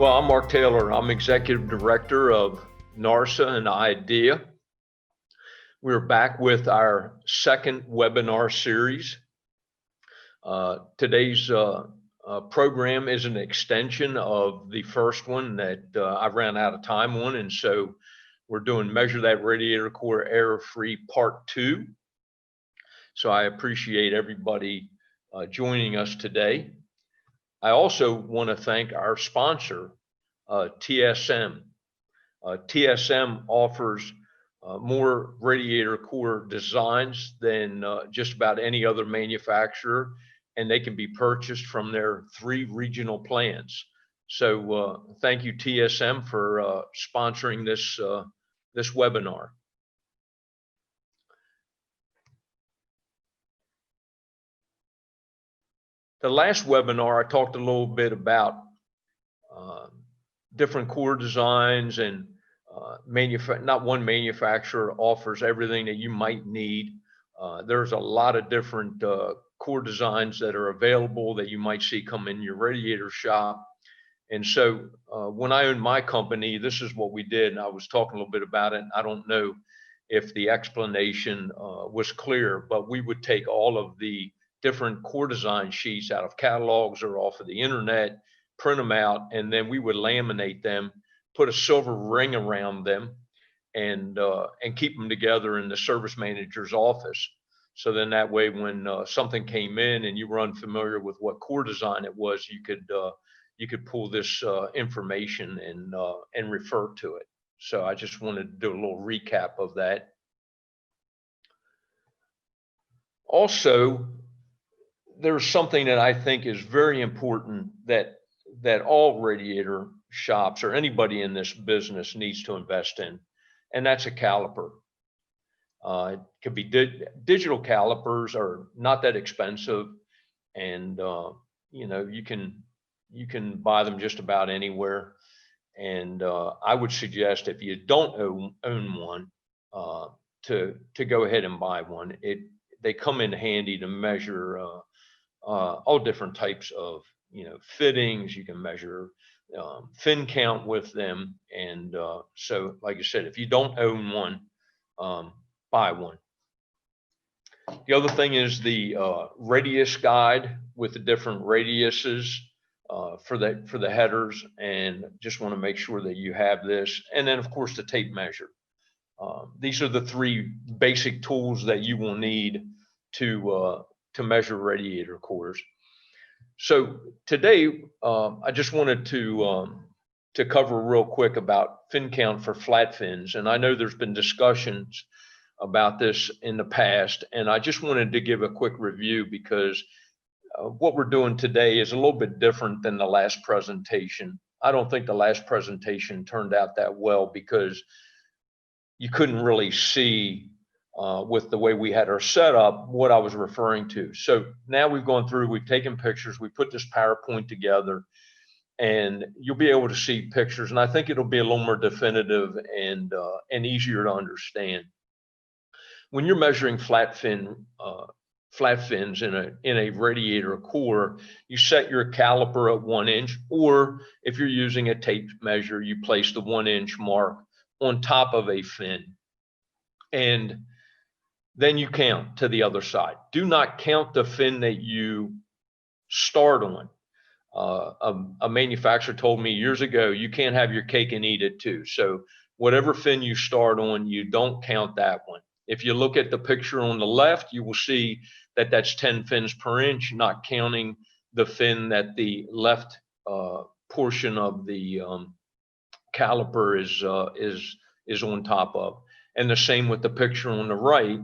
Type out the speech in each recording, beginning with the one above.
Well, I'm Mark Taylor. I'm Executive Director of NARSA and IDEA. We're back with our second webinar series. Today's program is an extension of the first one that I ran out of time on, and so we're doing Measure That Radiator Core Error Free Part 2. So I appreciate everybody joining us today. I also want to thank our sponsor, TSM. TSM offers more radiator core designs than just about any other manufacturer, and they can be purchased from their 3 regional plants. So thank you, TSM, for sponsoring this webinar. The last webinar, I talked a little bit about different core designs, and not one manufacturer offers everything that you might need. There's a lot of different core designs that are available that you might see come in your radiator shop. And so when I owned my company, this is what we did, and I was talking a little bit about it. I don't know if the explanation was clear, but we would take all of the different core design sheets out of catalogs or off of the internet, print them out, and then we would laminate them, put a silver ring around them, and keep them together in the service manager's office. So then that way, when something came in and you were unfamiliar with what core design it was, you could pull this information and refer to it. So I just wanted to do a little recap of that. Also, there's something that I think is very important that all radiator shops or anybody in this business needs to invest in, and that's a caliper. It could be digital calipers are not that expensive, and you can buy them just about anywhere. And I would suggest, if you don't own one, to go ahead and buy one. They come in handy to measure all different types of fittings. You can measure fin count with them, and so like I said, if you don't own one, buy one. The other thing is the radius guide with the different radiuses for the headers, and just want to make sure that you have this. And then of course the tape measure. These are the 3 basic tools that you will need to measure radiator cores. So today, I just wanted to cover real quick about fin count for flat fins. And I know there's been discussions about this in the past, and I just wanted to give a quick review, because what we're doing today is a little bit different than the last presentation. I don't think the last presentation turned out that well, because you couldn't really see with the way we had our setup what I was referring to. So now we've gone through, we've taken pictures, we put this PowerPoint together, and you'll be able to see pictures, and I think it'll be a little more definitive and easier to understand. When you're measuring flat fins in a radiator core, you set your caliper at 1 inch, or if you're using a tape measure, you place the 1 inch mark on top of a fin, and then you count to the other side. Do not count the fin that you start on. A manufacturer told me years ago, you can't have your cake and eat it too. So whatever fin you start on, you don't count that one. If you look at the picture on the left, you will see that that's 10 fins per inch, not counting the fin that the left portion of the caliper is on top of. And the same with the picture on the right,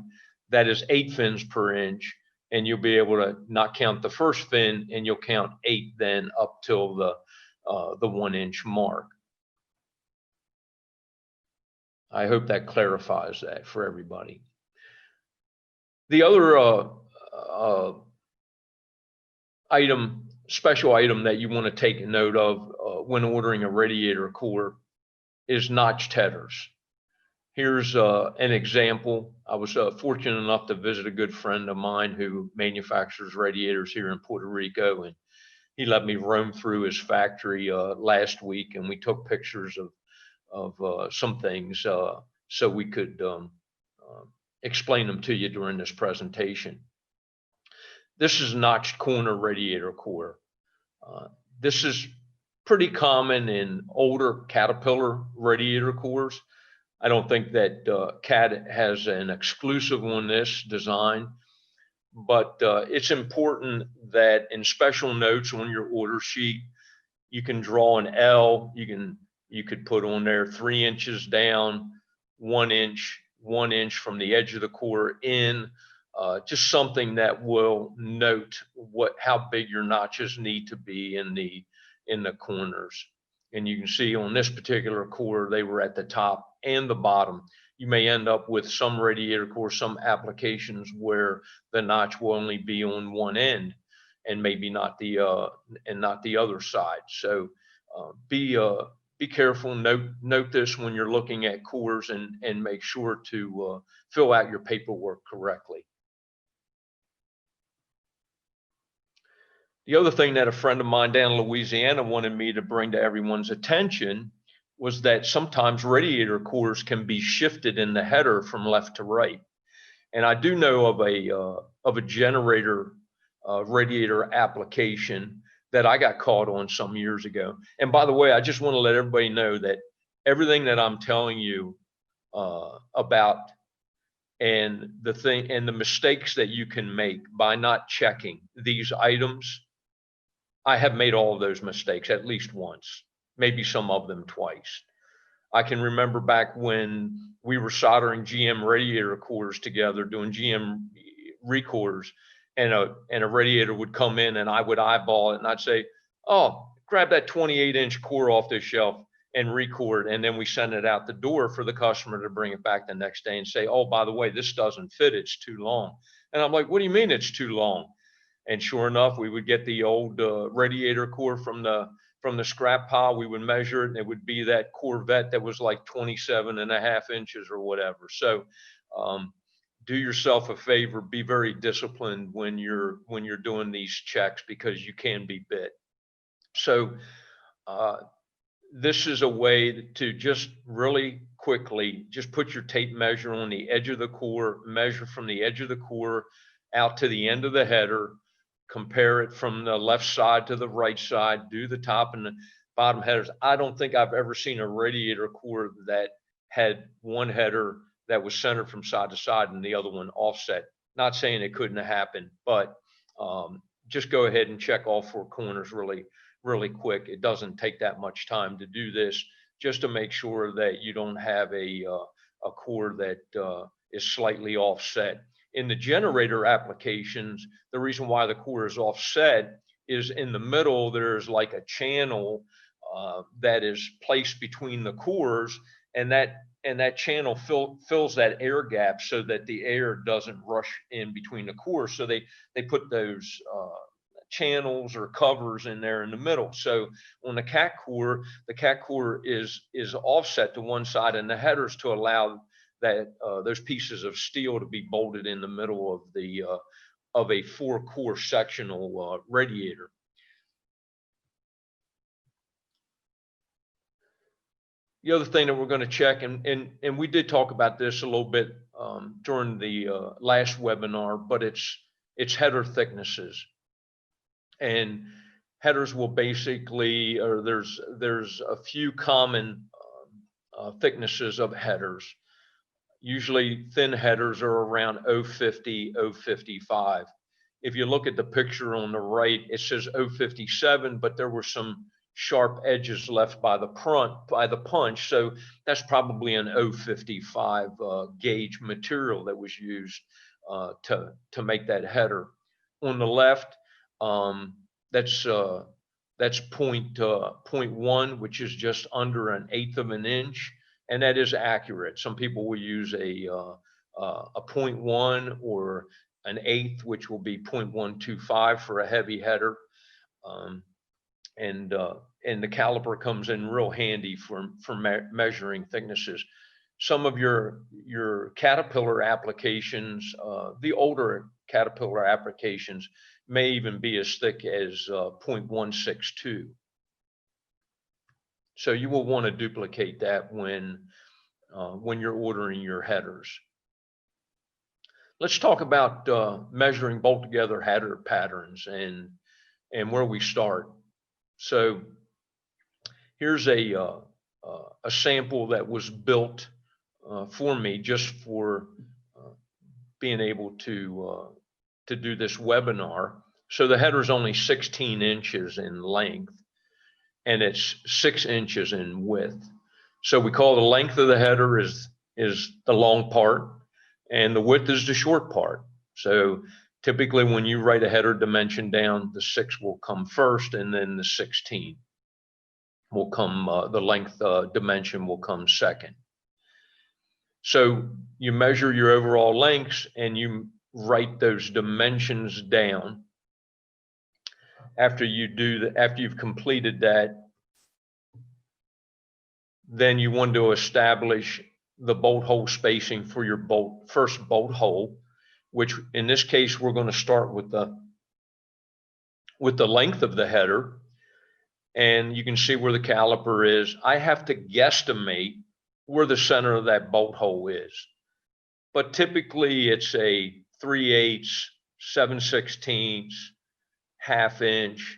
that is 8 fins per inch, and you'll be able to not count the first fin, and you'll count 8 then up till the 1 inch mark. I hope that clarifies that for everybody. The other special item that you want to take note of when ordering a radiator core is notched headers. Here's an example. I was fortunate enough to visit a good friend of mine who manufactures radiators here in Puerto Rico, and he let me roam through his factory last week, and we took pictures of some things so we could explain them to you during this presentation. This is notched corner radiator core. This is pretty common in older Caterpillar radiator cores. I don't think that CAT has an exclusive on this design, but it's important that in special notes on your order sheet, you can draw an L. You could put on there 3 inches down, 1 inch from the edge of the core in, just something that will note how big your notches need to be in the corners. And you can see on this particular core, they were at the top and the bottom. You may end up with some radiator core, some applications where the notch will only be on one end and maybe not the other side. So be careful. Note this when you're looking at cores, and make sure to fill out your paperwork correctly. The other thing that a friend of mine down in Louisiana wanted me to bring to everyone's attention was that sometimes radiator cores can be shifted in the header from left to right. And I do know of a generator radiator application that I got caught on some years ago. And by the way, I just want to let everybody know that everything that I'm telling you about and the mistakes that you can make by not checking these items, I have made all of those mistakes at least once, maybe some of them twice. I can remember back when we were soldering GM radiator cores together, doing GM recores, and a radiator would come in, and I would eyeball it, and I'd say, oh, grab that 28-inch core off this shelf and record, and then we send it out the door for the customer to bring it back the next day and say, oh, by the way, this doesn't fit, it's too long. And I'm like, what do you mean it's too long? And sure enough, we would get the old radiator core from the scrap pile. We would measure it, and it would be that Corvette that was like 27.5 inches or whatever. So do yourself a favor, be very disciplined when you're doing these checks, because you can be bit. So this is a way to just really quickly just put your tape measure on the edge of the core, measure from the edge of the core out to the end of the header, compare it from the left side to the right side, do the top and the bottom headers. I don't think I've ever seen a radiator core that had one header that was centered from side to side and the other one offset. Not saying it couldn't have happened, but just go ahead and check all four corners really quick. It doesn't take that much time to do this, just to make sure that you don't have a core that is slightly offset. In the generator applications, the reason why the core is offset is in the middle, there's like a channel that is placed between the cores, and that channel fills that air gap so that the air doesn't rush in between the cores. So they put those channels or covers in there in the middle. So on the cat core is offset to one side, and the headers to allow that those pieces of steel to be bolted in the middle of a 4-core sectional radiator. The other thing that we're going to check, and we did talk about this a little bit during the last webinar, but it's header thicknesses. And headers will basically, or there's a few common thicknesses of headers. Usually thin headers are around 050, 055. If you look at the picture on the right, it says 057, but there were some sharp edges left by the punch. So that's probably an 055 gauge material that was used to make that header. On the left, that's 0.1, which is just under 1/8 of an inch. And that is accurate. Some people will use a 0.1 or 1/8, which will be 0.125 for a heavy header. And the caliper comes in real handy for measuring thicknesses. Some of your Caterpillar applications, the older Caterpillar applications, may even be as thick as 0.162. So you will want to duplicate that when you're ordering your headers. Let's talk about measuring bolt together header patterns and where we start. So here's a sample that was built for me just for being able to do this webinar. So the header is only 16 inches in length, and it's 6 inches in width. So we call the length of the header is the long part, and the width is the short part. So typically when you write a header dimension down, the 6 will come first, and then the 16 will come, the length dimension will come second. So you measure your overall lengths and you write those dimensions down. After you've completed that, then you want to establish the bolt hole spacing for your first bolt hole, which in this case, we're going to start with the length of the header. And you can see where the caliper is. I have to guesstimate where the center of that bolt hole is. But typically it's a 3/8, 7/16, ½ inch,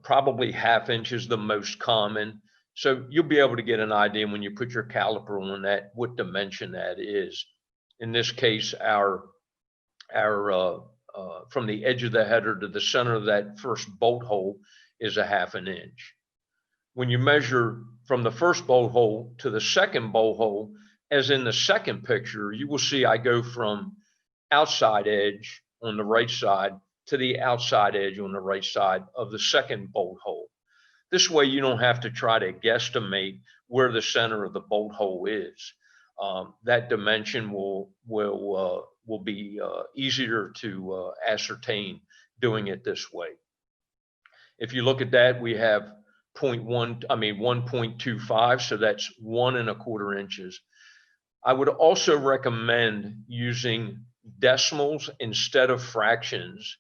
probably ½ inch is the most common. So you'll be able to get an idea when you put your caliper on that, what dimension that is. In this case, our from the edge of the header to the center of that first bolt hole is ½ inch. When you measure from the first bolt hole to the second bolt hole, as in the second picture, you will see I go from outside edge on the right side to the outside edge on the right side of the second bolt hole. This way you don't have to try to guesstimate where the center of the bolt hole is. That dimension will be easier to ascertain doing it this way. If you look at that, we have 1.25, so that's 1 1/4 inches. I would also recommend using decimals instead of fractions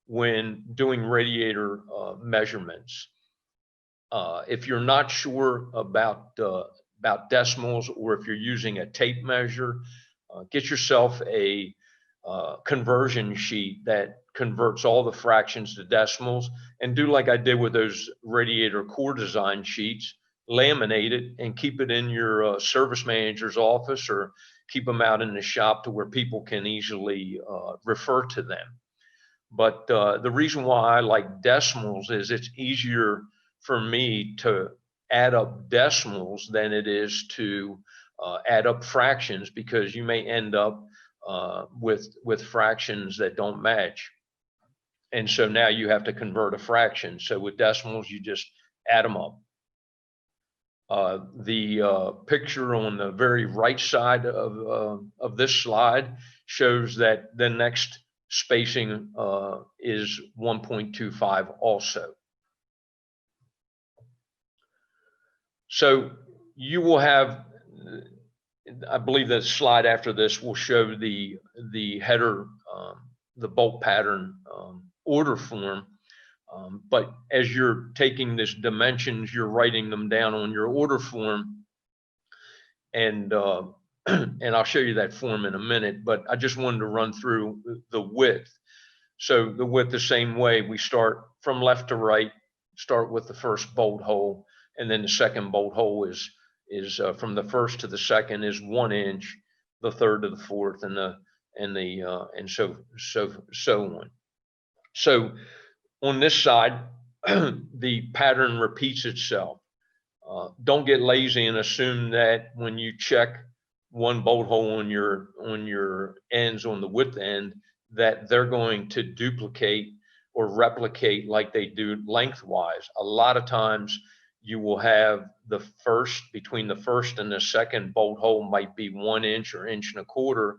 when doing radiator measurements. If you're not sure about decimals, or if you're using a tape measure, get yourself a conversion sheet that converts all the fractions to decimals, and do like I did with those Radiator Core design sheets, laminate it and keep it in your service manager's office, or keep them out in the shop to where people can easily refer to them. But the reason why I like decimals is it's easier for me to add up decimals than it is to add up fractions, because you may end up with fractions that don't match. And so now you have to convert a fraction. So with decimals, you just add them up. The picture on the very right side of this slide shows that the next spacing is 1.25 also. So you will have, I believe the slide after this will show the header, the bolt pattern order form. But as you're taking this dimensions, you're writing them down on your order form, and I'll show you that form in a minute, but I just wanted to run through the width. So the width the same way, we start from left to right, start with the first bolt hole, and then the second bolt hole is from the first to the second is 1 inch, the third to the fourth, and so on. So on this side, the pattern repeats itself. Don't get lazy and assume that when you check one bolt hole on your ends on the width end, that they're going to duplicate or replicate like they do lengthwise. A lot of times you will have between the first and the second bolt hole might be 1 inch or 1 1/4,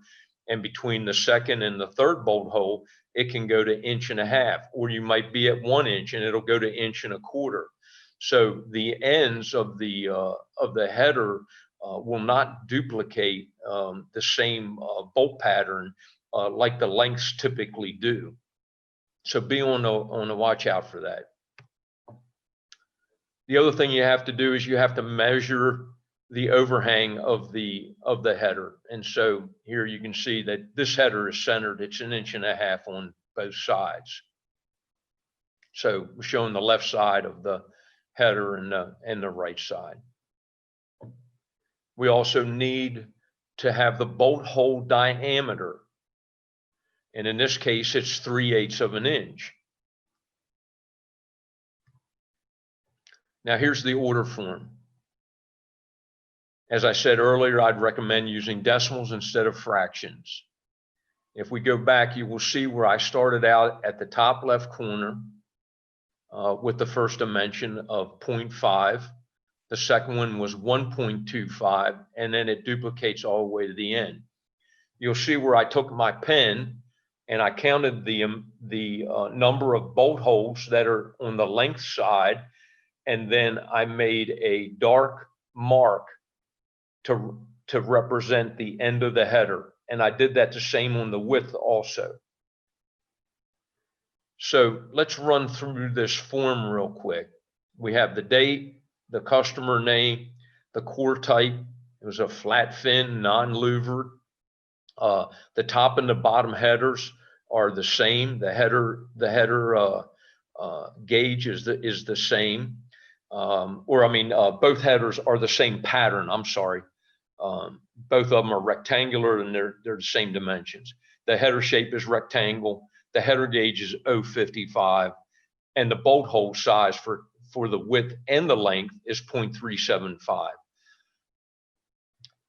and between the second and the third bolt hole, it can go to 1.5 inches, or you might be at 1 inch and it'll go to 1 1/4. So the ends of the header will not duplicate the same bolt pattern like the lengths typically do. So be on the watch out for that. The other thing you have to do is you have to measure the overhang of the header. And so here you can see that this header is centered. It's 1.5 inches on both sides. So we're showing the left side of the header and the right side. We also need to have the bolt hole diameter. And in this case, it's 3/8 of an inch. Now here's the order form. As I said earlier, I'd recommend using decimals instead of fractions. If we go back, you will see where I started out at the top left corner with the first dimension of 0.5. The second one was 1.25, and then it duplicates all the way to the end. You'll see where I took my pen and I counted the number of bolt holes that are on the length side, and then I made a dark mark to represent the end of the header. And I did that the same on the width also. So let's run through this form real quick. We have the date, the customer name, the core type. It was a flat fin, non-louvered. The top and the bottom headers are the same. The header gauge is the same. Both headers are the same pattern. I'm sorry. Both of them are rectangular and they're the same dimensions. The header shape is rectangle. The header gauge is 0.55, and the bolt hole size for the width and the length is 0.375.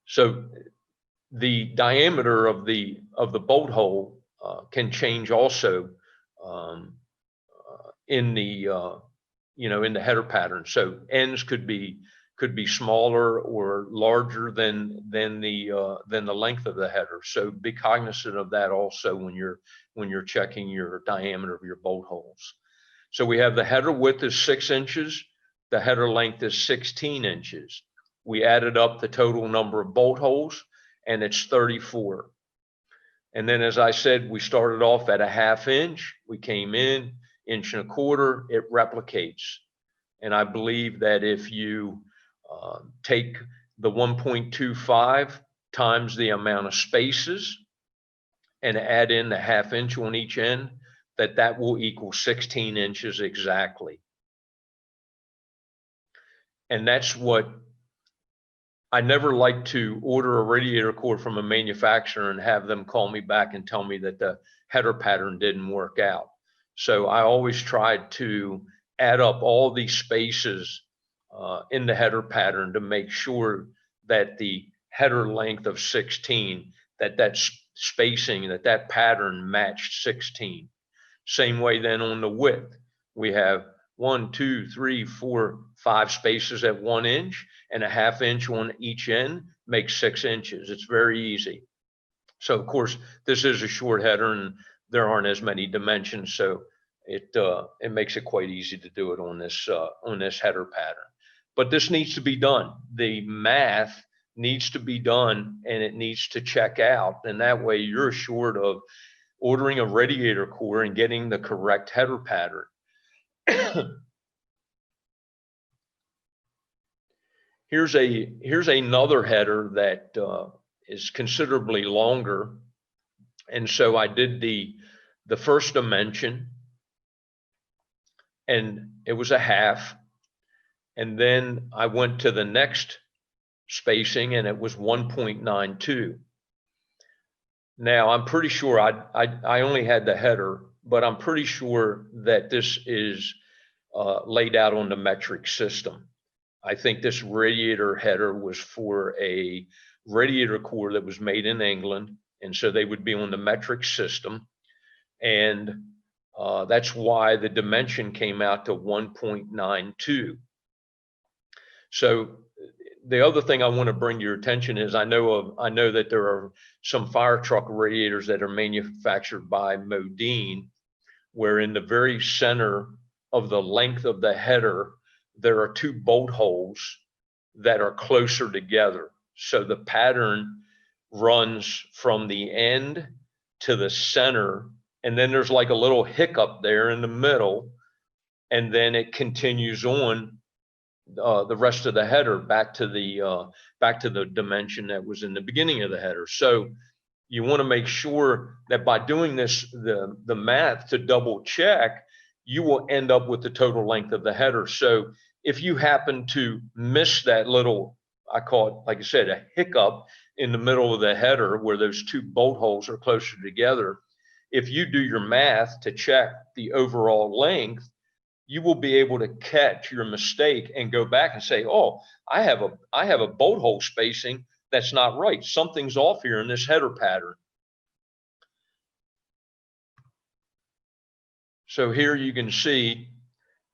So the diameter of the bolt hole can change also in the header pattern. So ends could be smaller or larger than the length of the header. So be cognizant of that also when you're checking your diameter of your bolt holes. So we have the header width is 6 inches, the header length is 16 inches. We added up the total number of bolt holes, and it's 34. And then, as I said, we started off at 1/2 inch. We came in 1.25 inches. It replicates. And I believe that if you take the 1.25 times the amount of spaces and add in the 1/2 inch on each end, that will equal 16 inches exactly. And that's what I never like to order a radiator core from a manufacturer and have them call me back and tell me that the header pattern didn't work out. So I always tried to add up all these spaces in the header pattern to make sure that the header length of 16, that spacing, that pattern matched 16. Same way then on the width, we have 1, 2, 3, 4, 5 spaces at 1 inch, and 1/2 inch on each end makes 6 inches. It's very easy. So of course, this is a short header and there aren't as many dimensions, so it makes it quite easy to do it on this header pattern. But this needs to be done. The math needs to be done and it needs to check out. And that way you're assured of ordering a radiator core and getting the correct header pattern. Here's another header that is considerably longer. And so I did the first dimension, and it was 1/2. And then I went to the next spacing and it was 1.92. Now I'm pretty sure I only had the header, but I'm pretty sure that this is laid out on the metric system. I think this radiator header was for a radiator core that was made in England, and so they would be on the metric system, and that's why the dimension came out to 1.92. So the other thing I want to bring to your attention is I know that there are some fire truck radiators that are manufactured by Modine, where in the very center of the length of the header, there are 2 bolt holes that are closer together. So the pattern runs from the end to the center and then there's like a little hiccup there in the middle, and then it continues on the rest of the header back to the dimension that was in the beginning of the header. So you want to make sure that by doing this, the math to double check, you will end up with the total length of the header. So if you happen to miss that little, I call it, like I said, a hiccup in the middle of the header where those two bolt holes are closer together, if you do your math to check the overall length, you will be able to catch your mistake and go back and say, oh, I have a bolt hole spacing that's not right. Something's off here in this header pattern. So here you can see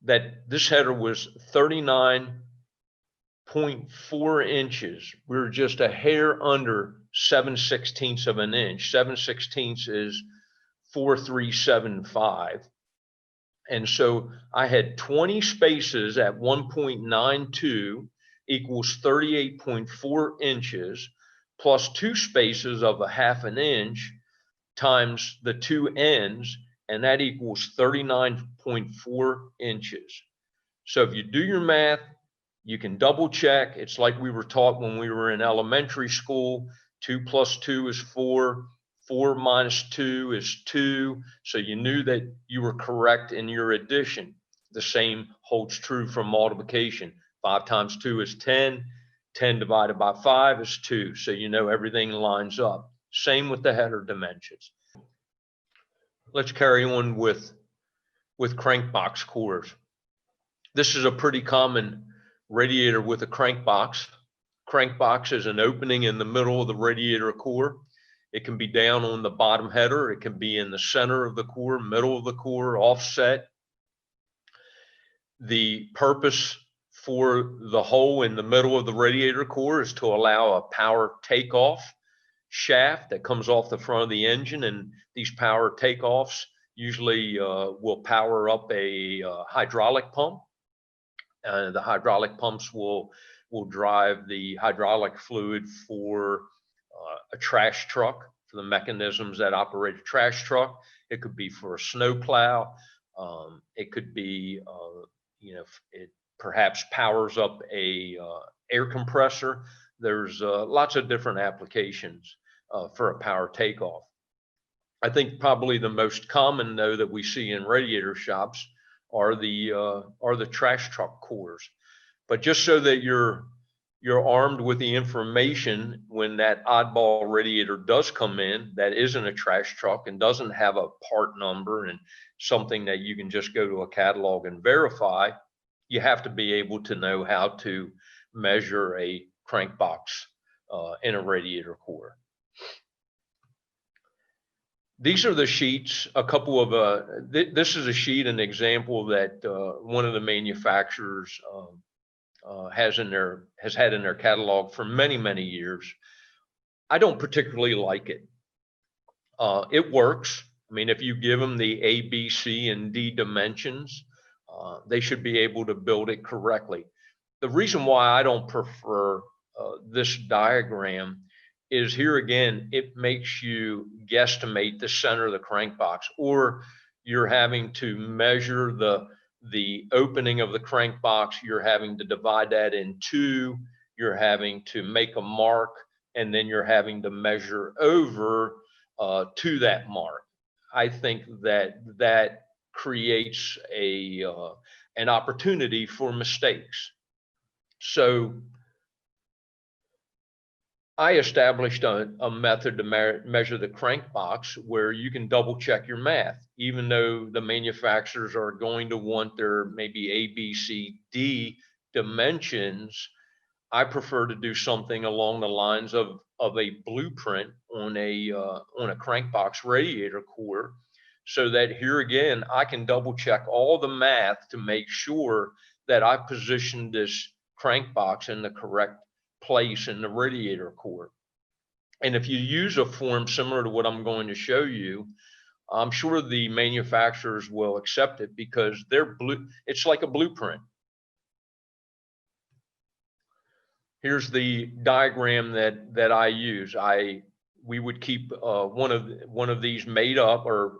that this header was 39.4 inches. We're just a hair under 7/16 of an inch. 7/16 is 4.375. And so I had 20 spaces at 1.92 equals 38.4 inches, plus 2 spaces of a half an inch times the 2 ends, and that equals 39.4 inches. So if you do your math, you can double check. It's like we were taught when we were in elementary school. 2 plus 2 is 4. 4 minus 2 is 2. So you knew that you were correct in your addition. The same holds true for multiplication. 5 times 2 is 10. 10 divided by 5 is 2. So you know everything lines up. Same with the header dimensions. Let's carry on with crankbox cores. This is a pretty common radiator with a crankbox. Crankbox is an opening in the middle of the radiator core. It can be down on the bottom header. It can be in the center of the core, middle of the core, offset. The purpose for the hole in the middle of the radiator core is to allow a power takeoff shaft that comes off the front of the engine, and these power takeoffs usually will power up a hydraulic pump. The hydraulic pumps will drive the hydraulic fluid for a trash truck, for the mechanisms that operate a trash truck. It could be for a snow plow. It could be, it perhaps powers up a air compressor. There's lots of different applications for a power takeoff. I think probably the most common, though, that we see in radiator shops are the trash truck cores. But just so that you're armed with the information when that oddball radiator does come in that isn't a trash truck and doesn't have a part number and something that you can just go to a catalog and verify, you have to be able to know how to measure a crankbox in a radiator core. These are the sheets, a couple of, this is a sheet, an example that one of the manufacturers has had in their catalog for many, many years. I don't particularly like it. It works. I mean, if you give them the A, B, C, and D dimensions, they should be able to build it correctly. The reason why I don't prefer this diagram is here again, it makes you guesstimate the center of the crankbox, or you're having to measure the opening of the crankbox. You're having to divide that in 2. You're having to make a mark, and then you're having to measure over to that mark. I think that creates an opportunity for mistakes. So I established a method to measure the crankbox where you can double check your math, even though the manufacturers are going to want their maybe A, B, C, D dimensions. I prefer to do something along the lines of a blueprint on a crankbox radiator core, so that here again, I can double check all the math to make sure that I positioned this crankbox in the correct place in the radiator core. And if you use a form similar to what I'm going to show you, I'm sure the manufacturers will accept it because it's like a blueprint. Here's the diagram that I use. I we would keep one of these made up or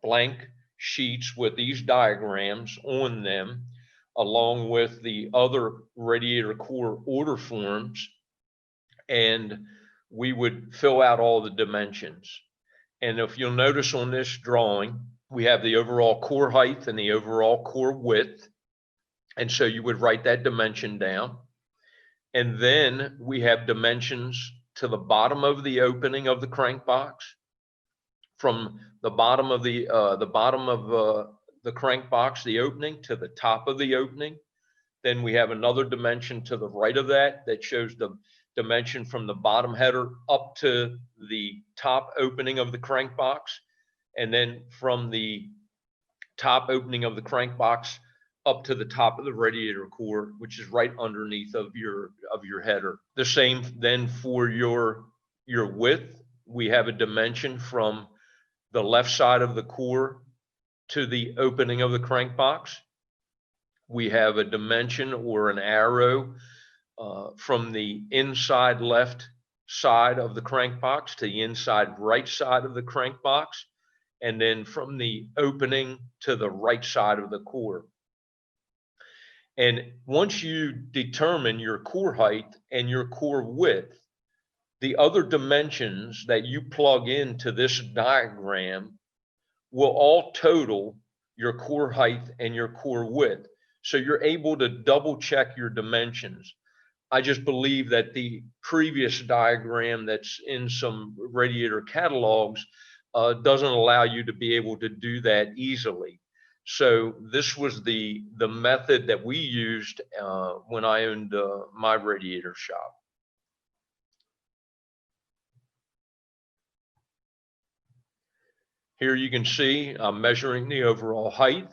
blank sheets with these diagrams on them, along with the other Radiator Core order forms, and we would fill out all the dimensions. And if you'll notice on this drawing, we have the overall core height and the overall core width. And so you would write that dimension down. And then we have dimensions to the bottom of the opening of the crank box, from the bottom of the crank box, the opening, to the top of the opening. Then we have another dimension to the right of that shows the dimension from the bottom header up to the top opening of the crank box, and then from the top opening of the crank box up to the top of the radiator core, which is right underneath of your header. The same then for your width. We have a dimension from the left side of the core to the opening of the crank box. We have a dimension or an arrow from the inside left side of the crank box to the inside right side of the crank box, and then from the opening to the right side of the core. And once you determine your core height and your core width, the other dimensions that you plug into this diagram will all total your core height and your core width. So you're able to double check your dimensions. I just believe that the previous diagram that's in some radiator catalogs doesn't allow you to be able to do that easily. So this was the method that we used when I owned my radiator shop. Here you can see I'm measuring the overall height,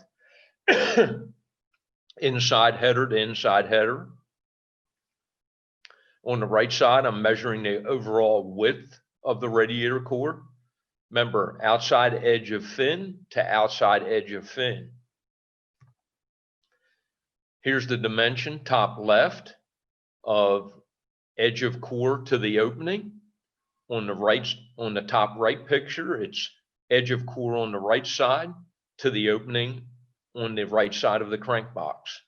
inside header to inside header. On the right side, I'm measuring the overall width of the radiator core. Remember, outside edge of fin to outside edge of fin. Here's the dimension, top left, of edge of core to the opening. On the right, on the top right picture, it's edge of core on the right side to the opening on the right side of the crank box.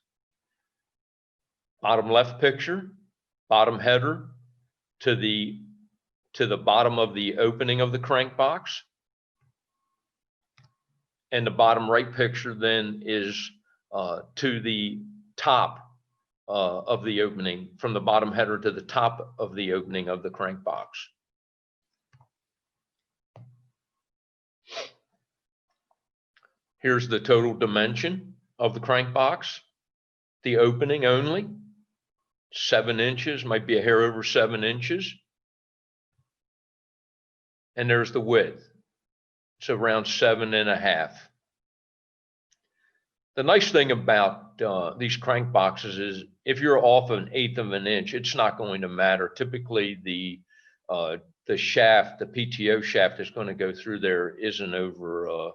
Bottom left picture, bottom header to the bottom of the opening of the crank box. And the bottom right picture then is to the top of the opening, from the bottom header to the top of the opening of the crank box. Here's the total dimension of the crank box. The opening only, 7 inches, might be a hair over 7 inches. And there's the width. It's around 7.5. The nice thing about these crank boxes is if you're off 1/8 of an inch, it's not going to matter. Typically the shaft, the PTO shaft is going to go through there isn't over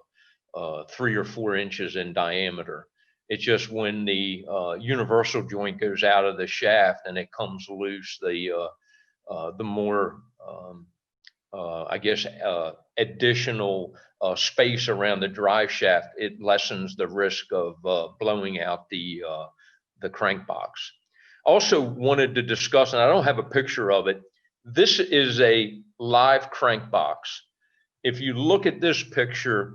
3 or 4 inches in diameter. It's just when the universal joint goes out of the shaft and it comes loose, the more I guess additional space around the drive shaft, it lessens the risk of blowing out the crank box. Also wanted to discuss, and I don't have a picture of it, this is a live crank box. If you look at this picture,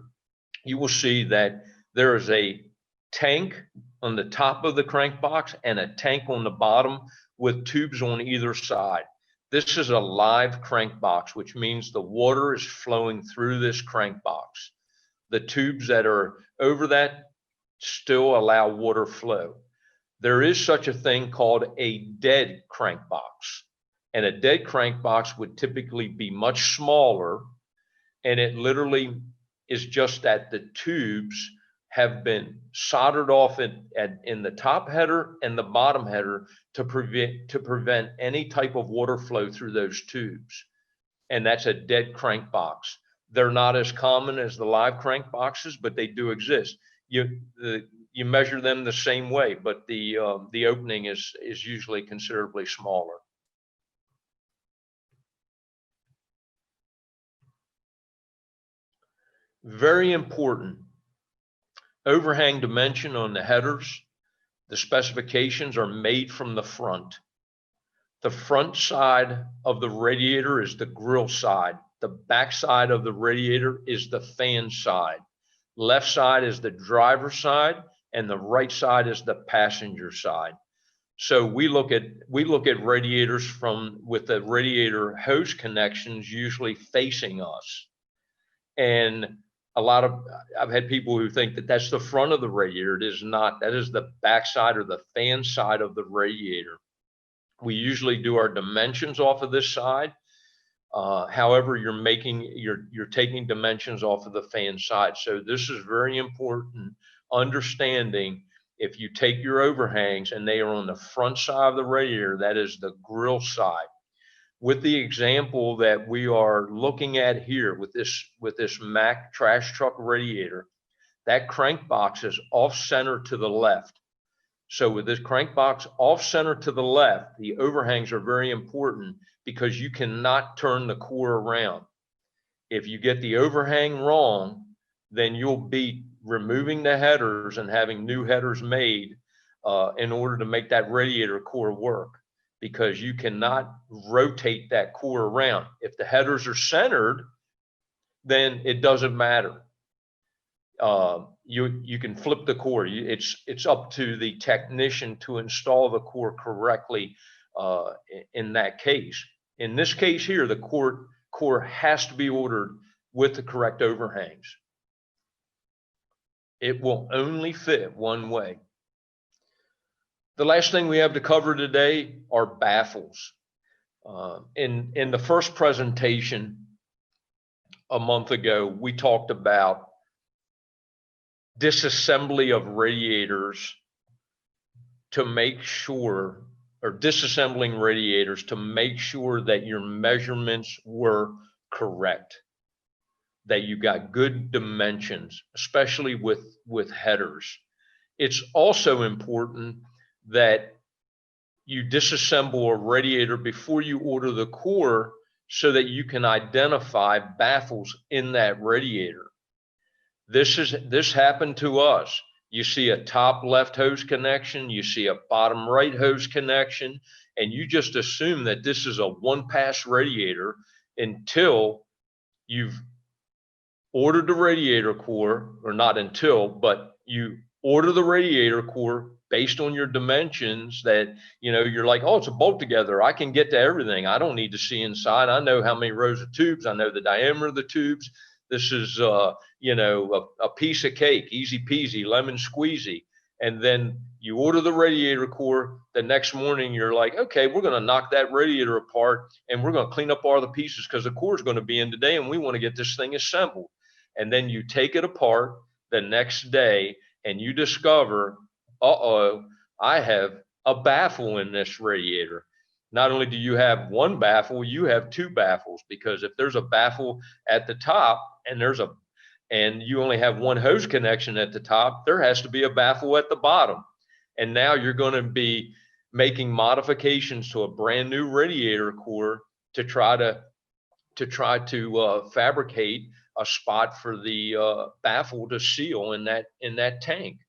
you will see that there is a tank on the top of the crank box and a tank on the bottom with tubes on either side. This is a live crank box, which means the water is flowing through this crank box. The tubes that are over that still allow water flow. There is such a thing called a dead crank box, and a dead crank box would typically be much smaller, and it literally is just that the tubes have been soldered off in the top header and the bottom header to prevent any type of water flow through those tubes. And that's a dead crank box. They're not as common as the live crank boxes, but they do exist. You measure them the same way, but the opening is usually considerably smaller. Very important. Overhang dimension on the headers. The specifications are made from the front. The front side of the radiator is the grill side. The back side of the radiator is the fan side. Left side is the driver side, and the right side is the passenger side. So we look at radiators with the radiator hose connections usually facing us. And I've had people who think that that's the front of the radiator. It is not. That is the back side or the fan side of the radiator. We usually do our dimensions off of this side. However, you're taking dimensions off of the fan side. So this is very important, understanding if you take your overhangs and they are on the front side of the radiator, that is the grill side. With the example that we are looking at here with this Mack trash truck radiator, that crank box is off center to the left. So with this crank box off center to the left, the overhangs are very important because you cannot turn the core around. If you get the overhang wrong, then you'll be removing the headers and having new headers made in order to make that radiator core work, because you cannot rotate that core around. If the headers are centered, then it doesn't matter. You can flip the core. It's up to the technician to install the core correctly in that case. In this case here, the core has to be ordered with the correct overhangs. It will only fit one way. The last thing we have to cover today are baffles. In the first presentation a month ago, we talked about disassembly of radiators to make sure, or disassembling radiators to make sure that your measurements were correct, that you got good dimensions, especially with headers. It's also important that you disassemble a radiator before you order the core so that you can identify baffles in that radiator. This happened to us. You see a top left hose connection, you see a bottom right hose connection, and you just assume that this is a one-pass radiator until you've ordered the radiator core, or not until, but you order the radiator core based on your dimensions that, you're like, oh, it's a bolt together. I can get to everything. I don't need to see inside. I know how many rows of tubes. I know the diameter of the tubes. This is, a piece of cake, easy peasy, lemon squeezy. And then you order the radiator core. The next morning, you're like, okay, we're going to knock that radiator apart and we're going to clean up all the pieces because the core is going to be in today and we want to get this thing assembled. And then you take it apart the next day and you discover, I have a baffle in this radiator. Not only do you have one baffle, you have two baffles, because if there's a baffle at the top and you only have one hose connection at the top, there has to be a baffle at the bottom. And now you're going to be making modifications to a brand new radiator core to try to fabricate a spot for the baffle to seal in that tank.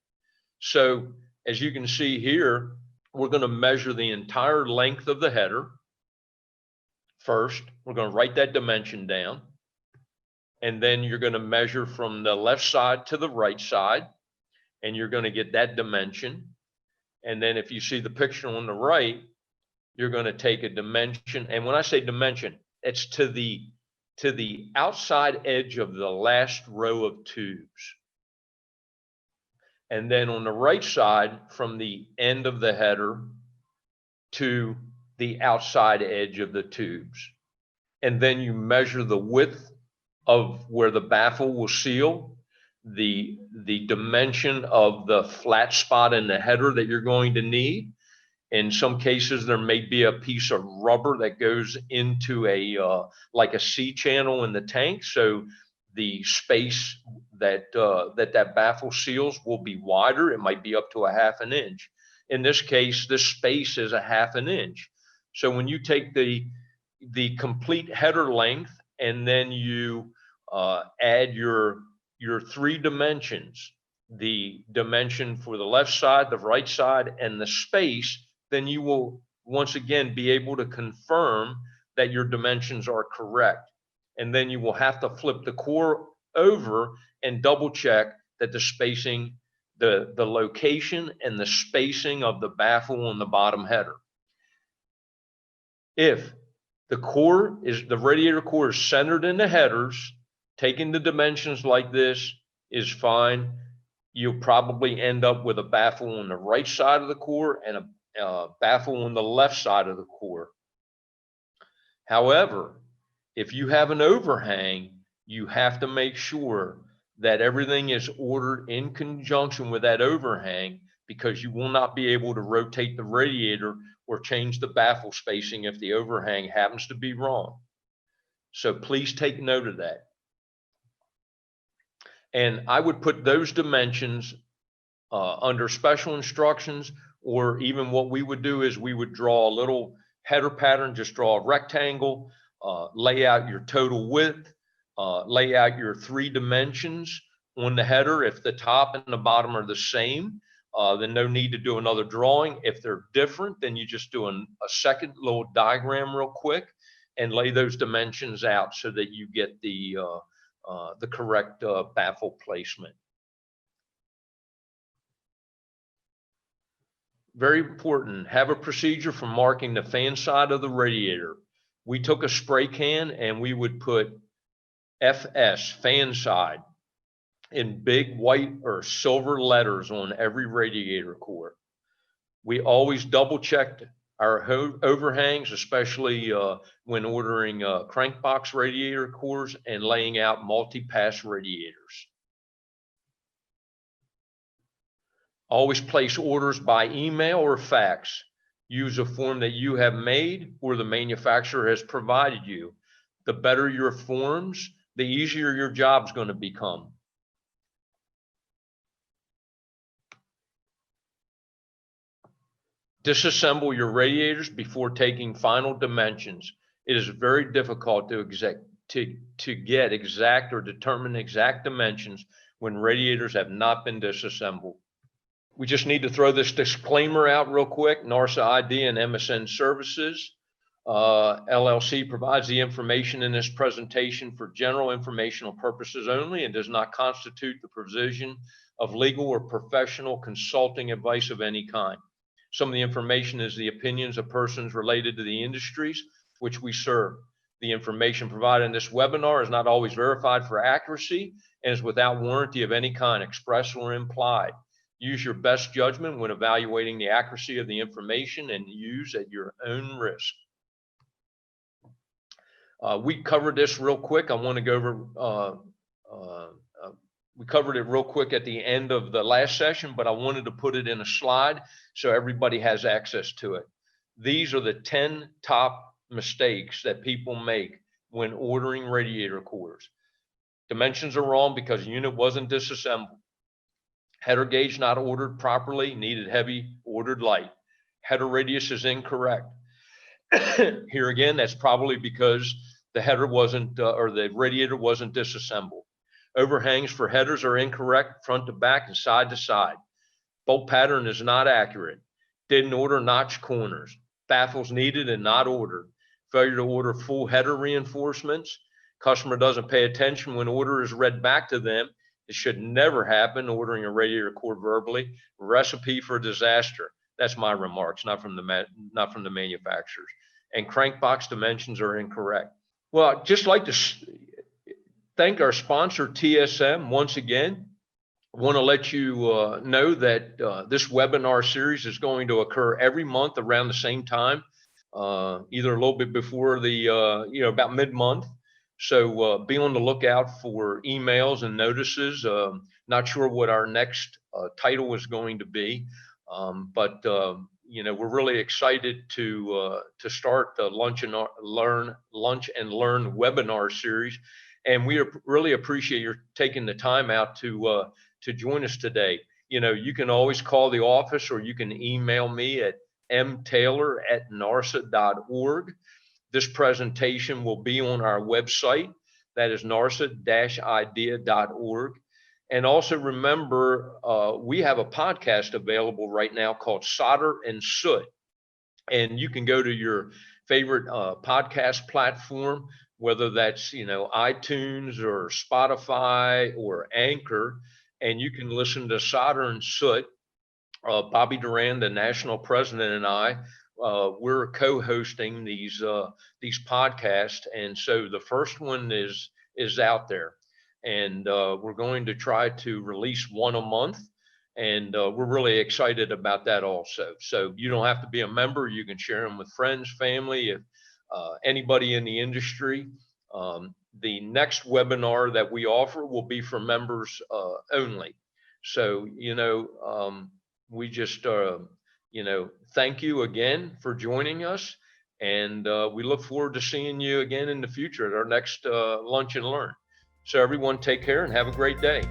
So as you can see here, we're going to measure the entire length of the header. First, we're going to write that dimension down. And then you're going to measure from the left side to the right side, and you're going to get that dimension. And then if you see the picture on the right, you're going to take a dimension. And when I say dimension, it's to the outside edge of the last row of tubes. And then on the right side, from the end of the header to the outside edge of the tubes. And then you measure the width of where the baffle will seal, the dimension of the flat spot in the header that you're going to need. In some cases, there may be a piece of rubber that goes into like a C channel in the tank. So the space that baffle seals will be wider. It might be up to a half an inch. In this case, this space is a half an inch. So when you take the complete header length and then you add your your 3 dimensions, the dimension for the left side, the right side, and the space, then you will once again be able to confirm that your dimensions are correct. And then you will have to flip the core over and double check that the spacing, the location and the spacing of the baffle on the bottom header. If the radiator core is centered in the headers, taking the dimensions like this is fine. You'll probably end up with a baffle on the right side of the core and a baffle on the left side of the core. However, if you have an overhang, you have to make sure that everything is ordered in conjunction with that overhang, because you will not be able to rotate the radiator or change the baffle spacing if the overhang happens to be wrong. So please take note of that. And I would put those dimensions under special instructions, or even what we would do is we would draw a little header pattern, just draw a rectangle, lay out your total width, lay out your 3 dimensions on the header. If the top and the bottom are the same, then no need to do another drawing. If they're different, then you just do a second little diagram real quick and lay those dimensions out so that you get the correct baffle placement. Very important, have a procedure for marking the fan side of the radiator. We took a spray can and we would put FS, fan side, in big white or silver letters on every radiator core. We always double checked our overhangs, especially when ordering crank box radiator cores and laying out multi-pass radiators. Always place orders by email or fax. Use a form that you have made or the manufacturer has provided you. The better your forms, the easier your job's going to become. Disassemble your radiators before taking final dimensions. It is very difficult to get exact or determine exact dimensions when radiators have not been disassembled. We just need to throw this disclaimer out real quick. NARSA ID and MSN Services LLC provides the information in this presentation for general informational purposes only and does not constitute the provision of legal or professional consulting advice of any kind. Some of the information is the opinions of persons related to the industries which we serve. The information provided in this webinar is not always verified for accuracy and is without warranty of any kind, express or implied. Use your best judgment when evaluating the accuracy of the information and use at your own risk. We covered this real quick. I want to go over, we covered it real quick at the end of the last session, but I wanted to put it in a slide so everybody has access to it. These are the 10 top mistakes that people make when ordering radiator cores. Dimensions are wrong because the unit wasn't disassembled. Header gauge not ordered properly, needed heavy, ordered light. Header radius is incorrect. Here again, that's probably because the header wasn't, or the radiator wasn't disassembled. Overhangs for headers are incorrect, front to back and side to side. Bolt pattern is not accurate. Didn't order notch corners. Baffles needed and not ordered. Failure to order full header reinforcements. Customer doesn't pay attention when order is read back to them. It should never happen, ordering a radiator core verbally. Recipe for disaster. That's my remarks, not from the manufacturers. And crank box dimensions are incorrect. Well, I'd just like to thank our sponsor, TSM, once again. I want to let you know that this webinar series is going to occur every month around the same time, either a little bit before the, about mid-month. So be on the lookout for emails and notices. Not sure what our next title is going to be, but we're really excited to start the Lunch and Learn webinar series, and we really appreciate your taking the time out to join us today. You can always call the office or you can email me at mtaylor@narsa.org. This presentation will be on our website, that is narsa-idea.org. And also remember, we have a podcast available right now called Solder and Soot. And you can go to your favorite podcast platform, whether that's, iTunes or Spotify or Anchor, and you can listen to Solder and Soot. Bobby Duran, the national president, and I, we're co-hosting these podcasts, and so the first one is out there, and we're going to try to release one a month, and we're really excited about that also. So you don't have to be a member; you can share them with friends, family, if anybody in the industry. The next webinar that we offer will be for members only. So we just thank you again for joining us, and we look forward to seeing you again in the future at our next lunch and learn. So everyone, take care and have a great day.